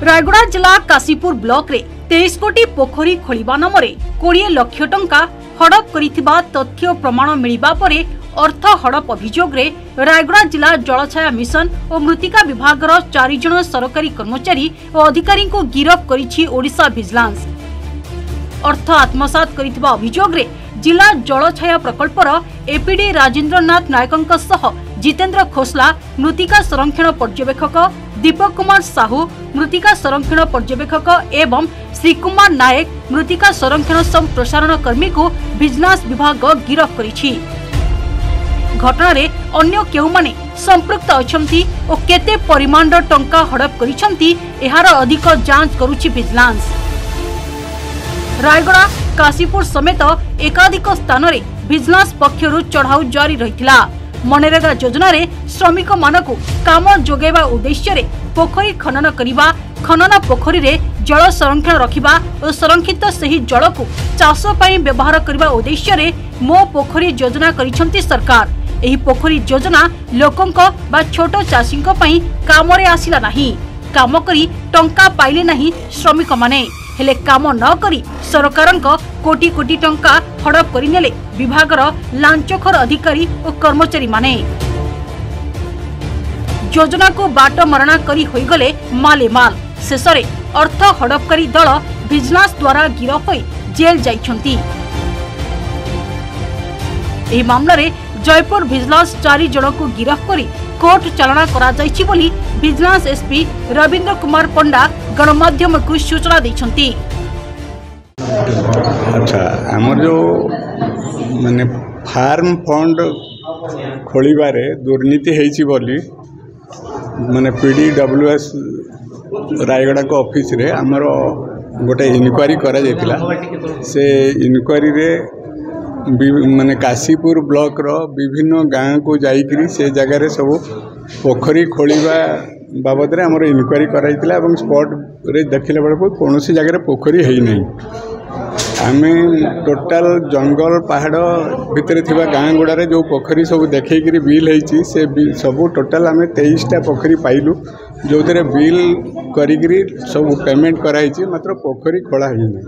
रायगड़ा जिला काशीपुर ब्लॉक रे 23 कोटी पोखरी खोलिबा नामरे 20 लाख टंका हड़प करिथिबा तथ्य प्रमाण मिलिबा परे अर्थ हड़प अभियोग रे रायगड़ा जिला जलछाया मिशन और मृत्तिका विभागर 4 जन सरकारी कर्मचारी और अधिकारी को गिरफ्त करिछि ओडिशा विजिलेंस। अर्थ आत्मसात करिथिबा अभियोग रे जिला जलछाया प्रकल्पर एपीडी राजेंद्रनाथ नायकंक सह जितेंद्र खोसला मृत्तिका संरक्षण पर्यवेक्षक दीपक कुमार साहू मृत्तिका संरक्षण पर्यवेक्षक एवं श्री कुमार नायक मृत्तिका संरक्षण संप्रसारण कर्मी को विजिलेंस विभाग गिरफ्त करिछि। घटना रे अन्य केउमाने संपृक्त अछंती और केते परिमाण टंका हड़प करिसंती एहार अधिक जांच करूछि विजिलेंस। रायगड़ा काशीपुर समेत एकाधिक स्थान रे विजिलेंस पक्षरु चढ़ाऊ जारी रहिथिला। मनरेगा योजना रे श्रमिक मानकु काम जोगेबा उद्देश्य रे पोखरी खनन करिबा खनन पोखरी रे जल संरक्षण रखिबा और संरक्षित सही जल को चाष पई व्यवहार करिबा उद्देश्य रे मो पोखरी योजना करिसंती सरकार। एही पोखरी योजना लोकंक बा छोटो चाषींक पई काम रे आसिला नाही। काम करी टंका पाइले नाही श्रमिक माने हेले काम न करी सरकारंक कोटी कोटी टंका हड़प करि नेले विभागर लांचखोर अधिकारी और कर्मचारी माने। योजना को बाट मरणा करी होई गले माले माल शेषरे अर्थ हड़पकारी दल विजिलेंस द्वारा गिरफ होई जेल जाइछंती। एही मामला रे जयपुर विजिलेंस 4 जन को गिरफ्त करी कोर्ट चालाना करा जाइछि बोली विजिलेंस एसपी रविंद्र कुमार पंडा गणमाध्यम को सूचना दैछंती। अच्छा हमर जो माने फार्म फंड खोलिबारे दुर्नीति हेछि बोली माने पीडीडब्ल्यूएस रायगड़ा को ऑफिस रे हमर गोटे इनक्वारी करा जायतिला। से इनक्वारी रे माने काशीपुर ब्लॉक रो विभिन्न गाँव को जाइकरी से जगह सब पोखरी खोलिबा बाबद रे हमर इनक्वारी कराइतिला एवं स्पॉट रे देखिला बेलको कौन सी जगह पोखरी है नहीं। आमे टोटाल जंगल पहाड़ भितर थिबा गाँ गुड़ारे जो पोखरी सब देखैकरी बिल होइछि से सब टोटाल आमे 23टा पोखरी पाइलु जो तेरे बिल करिकरी सब पेमेंट कराइछि मात्र पोखरी खोला ही नहीं।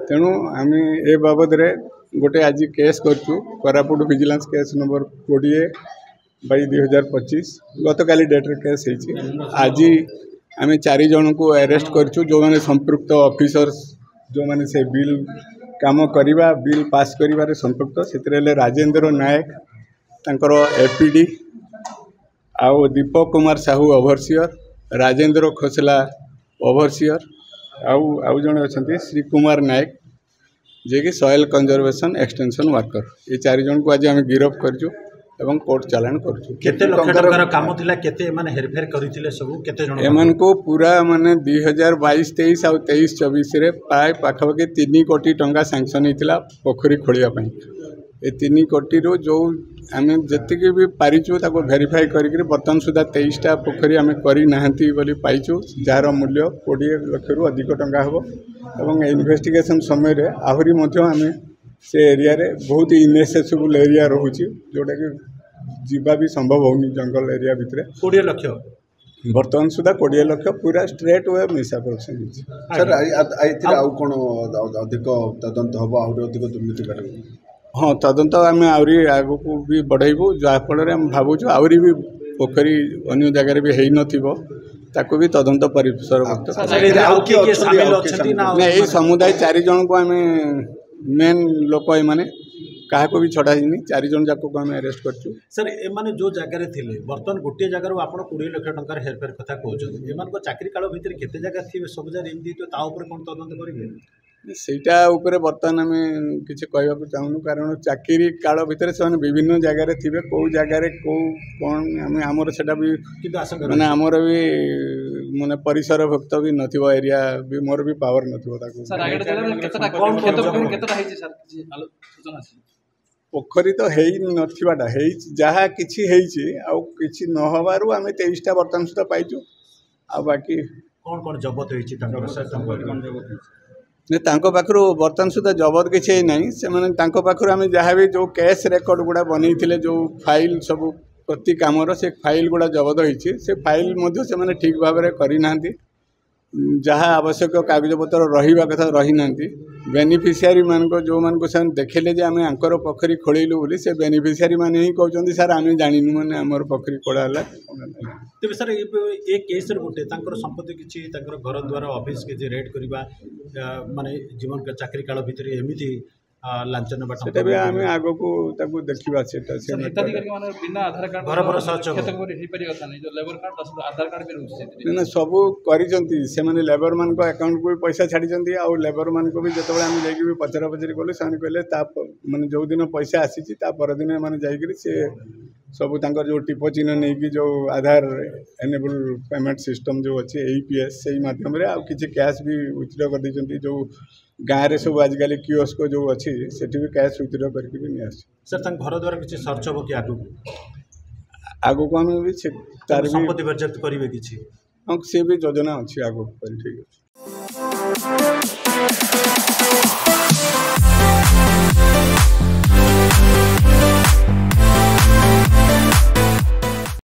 तेणु आमे ए बाबद रे गोटे आज केस करचु कोरापुट विजिलेंस केस नंबर 20/2025 गतकाली डेट रे केस होइछि। आज आमे 4 जन को अरेस्ट करचु जो माने संपृक्त ऑफिसर्स जो माने से बिल काम करिबा बिल पास करिबारे संपृक्त सेतरेले राजेंद्र नायक तांकर एपीडी आउ दीपक कुमार साहू ओवरसियर राजेंद्र खोसला ओवरसियर आउ जन अछंती श्री कुमार नायक जे कि सॉइल कंजर्वेशन एक्सटेंशन वर्कर ये 4 जन को आज आम गिरफ्त करचु एवं कोर्ट चालान करचु। केते लाख टंकार काम थिला केते माने हेरफेर करिथिले सब केते जन एमन को पूरा माने 2022-23 और 23-24 रे पाखपाखि 3 कोटी टंका सैंक्शन होइतिला पोखरी खोलिया पई। ए 3 कोटी रो जो आमे जतिके भी पारिचु ताको वेरीफाई करिकरी बर्तन सुधा 23टा पोखरी आमे करी नाहंती बोली पाइचु जार मूल्य 20 लाख रु अधिक टंका हबो एवं इन्वेस्टिगेशन समय रे आहुरी मध्य आमे से एरिया रे बहुत इनएसेसिबल एरिया रहउची जोटा कि जीवा भी संभव होनी जंगल एरिया भितरे 20 लाख बर्तन सुधा 20 लाख पूरा स्ट्रेट वे मिसअप्रोप्रिएशन सर आइथिरा आउ कोन अधिक तदंत हबो आउर अधिक दुर्नीति करे। हाँ तदंत आम आहरी आगु को भी बढ़ेबू जहाँफल आम भावुँ आहरी भी पोखरी अन्य जगह भी है नाकू भी तदंत परिसर यही समुदाय 4 जन को आम मेन लोक मैंने क्या भी छड़ा 4 जन जाक को आम अरेस्ट करचु। सर एमाने जो जगह थे बर्तमान गोटे जगह आप 20 लाख टंकार हेरफेर कथा कहते एम चाकरी काल भितर केते जगह थी सब जगह एमती कौन तदंत करेंगे सेटा उपरे बर्तमान आम किसी कहवाक चाहूँ कारण चाकरी काल भितर से विभिन्न जगह थे कौ जगार कौ कौन आमर से भी मैंने आमर भी माने परिसर भुक्त भी नथिबो एरिया भी मोर भी पावर नथिबो पोखरी तो है नथिबाटा है जहाँ किछि हेइछि आ किछि न हबारु आमे 23टा बर्तन सुधा पाइछु आ बाकी कौन कौन जबत होइछि तांको पाखरु बर्तन सुधा जबत किसी ना से पाखरु आम जहाँ भी जो कैश रेकर्ड गुड़ा बनई जो फाइल सब प्रति कामर से फाइल गुड़ा जबत होइछि से फाइल मध्य से माने ठीक भाव में करना जहाँ आवश्यक कागजपत्र रहा कथा रही ना बेनिफिशियरी मान जो मान को देखले जे आम आंकर पोखरी खोलू बोली से बेनिफिशियरी मैंने ही कहते सर आम जानू मैंने आमर पोखरी खोला तेज सर ये केस गोटे संपत्ति किसी घर द्वार ऑफिस किसी रेड करवा माने जीवन चाकरी काल भितर एमती लांच ना आम आग को देखा ना सबू कर लेबर मान अकाउंट को भी पैसा छाड़ी आउ लेबर मान को भी जो आम जाकि पचरा पचरी कलु से कहले माने जो दिन पैसा आसी परदिन मैंने जाकि सब जो टिप चिन्ह नहीं जो आधार एनेबल पेमेंट सिस्टम जो अच्छे APS से माध्यम किसी कैश भी विथड्रॉ कर दी जो गाँव में सब आजिकल कियोस्क जो अच्छी से भी कैश विथड्रॉ करके भी नहीं आस सर घर द्वारा किसी सर्च हम कि आगु को आम भी संपत्ति बाजेयाप्त करेंगे किसी हाँ सी भी योजना अच्छी आगु ठीक है।